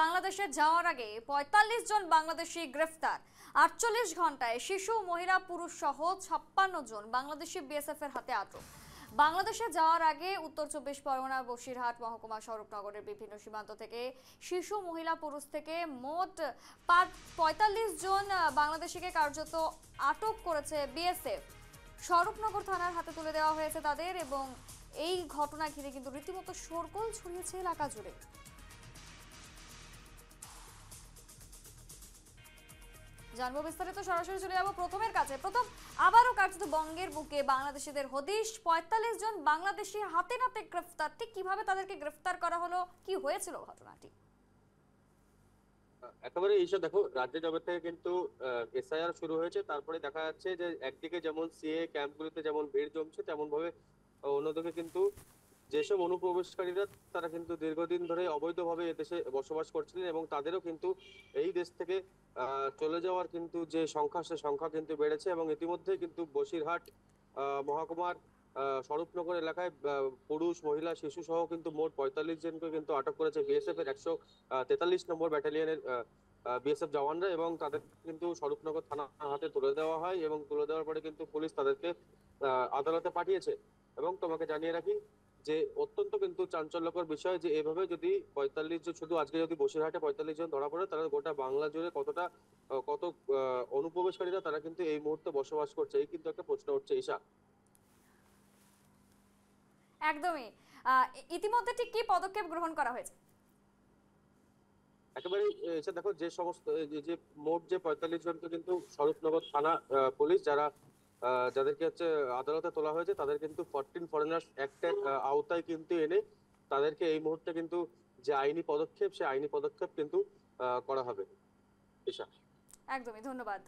বাংলাদেশে যাওয়ার আগে ৪৫ জন বাংলাদেশি গ্রেফতার। ৪৮ ঘন্টায় শিশু, মহিলা, পুরুষ সহ ৫৬ জন বাংলাদেশি বিএসএফ এর হাতে আটক। বাংলাদেশে যাওয়ার আগে উত্তর ২৪ পরগনা বসিরহাট মহকুমা স্বরূপনগরের বিভিন্ন সীমান্ত থেকে শিশু, মহিলা, পুরুষ থেকে মোট ৪৫ জন বাংলাদেশিকে কার্যত আটক করেছে বিএসএফ। স্বরূপনগর থানার হাতে তুলে দেওয়া হয়েছে তাদের, এবং এই ঘটনা ঘিরে কিন্তু রীতিমতো শোরগোল ছড়িয়েছে এলাকা জুড়ে। জানবো বিস্তারিত, সরাসরি চলে যাবো প্রথমের কাছে। প্রথম, আবারও কার্যত বঙ্গের বুকে বাংলাদেশিদের হদিশ। ৪৫ জন বাংলাদেশি হাতে নাতে গ্রেফতার। ঠিক কিভাবে তাদেরকে গ্রেফতার করা হলো, কি হয়েছিল ঘটনাটি? একেবারে এইসব দেখো, রাজ্য জবের থেকে কিন্তু এসআইআর শুরু হয়েছে। তারপরে দেখা যাচ্ছে যে একদিকে যেমন সিএ ক্যাম্পগুলিতে যেমন ভিড় জমছে, তেমন ভাবে অন্যদিকে কিন্তু যেসব অনুপ্রবেশকারীরা তারা কিন্তু দীর্ঘদিন ধরে অবৈধভাবে এদেশে বসবাস করছিলেন এবং তাদেরও কিন্তু এই দেশ থেকে চলে যাওয়ার কিন্তু যে সংখ্যা, সে সংখ্যা কিন্তু বেড়েছে। এবং ইতিমধ্যে কিন্তু বসিরহাট মহকুমার স্বরূপনগর এলাকায় পুরুষ, মহিলা, শিশু সহ কিন্তু মোট ৪৫ জনকে কিন্তু আটক করেছে বিএসএফ এর ১৪৩ নম্বর ব্যাটালিয়নের বিএসএফ জওয়ানরা, এবং তাদের কিন্তু স্বরূপনগর থানার হাতে তুলে দেওয়া হয়। এবং তুলে দেওয়ার পরে কিন্তু পুলিশ তাদেরকে আদালতে পাঠিয়েছে। এবং তোমাকে জানিয়ে রাখি যে অত্যন্ত কিন্তু চাঞ্চল্যকর বিষয় যে এভাবে যদি ৪৫ জন, শুধু আজকে যদি বসিরহাটে ৪৫ জন ধরা পড়ে, তারা গোটা বাংলা জুড়ে কত অনুপ্রবেশকারীরা তারা কিন্তু এই মুহূর্তে বসবাস করছে, এই কিন্তু একটা প্রশ্ন উঠছে। ঈশা, একদমই। ইতিমধ্যে ঠিক কি পদক্ষেপ গ্রহণ করা হয়েছে? একেবারে এসে দেখো, যে সমস্ত যে মোট যে ৪৫ জনকে কিন্তু স্বরূপনগর থানা পুলিশ যাদেরকে আদালতে তোলা হয়েছে, তাদের কিন্তু 14 ফরেনার্স অ্যাক্টের আওতায় কিন্তু এনে তাদেরকে এই মুহূর্তে কিন্তু যে আইনি পদক্ষেপ, সে আইনি পদক্ষেপ কিন্তু করা হবে। ঈশা, একদমই, ধন্যবাদ।